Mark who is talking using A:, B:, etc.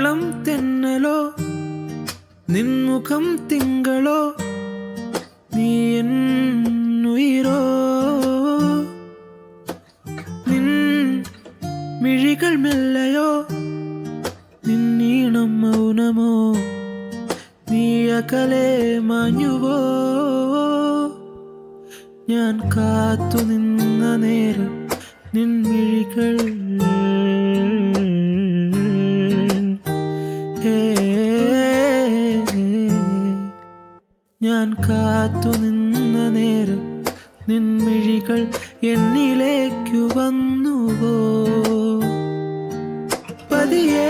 A: ഇളം തെന്നലോ നിൻമുഖം തിങ്കളോ നീ എന്നുയിരോ നിൻ മിഴികൾ മെല്ലയോ നിന്നീണം മൗനമോ നീ അകലെ മാഞ്ഞുവോ ഞാൻ കാത്തു നിന്ന നേരം നിൻമിഴികൾ ഞാൻ കാത്തു നിന്ന നേരം നിൻമിഴികൾ എന്നിലേക്കു വന്നുവോ പതിയേ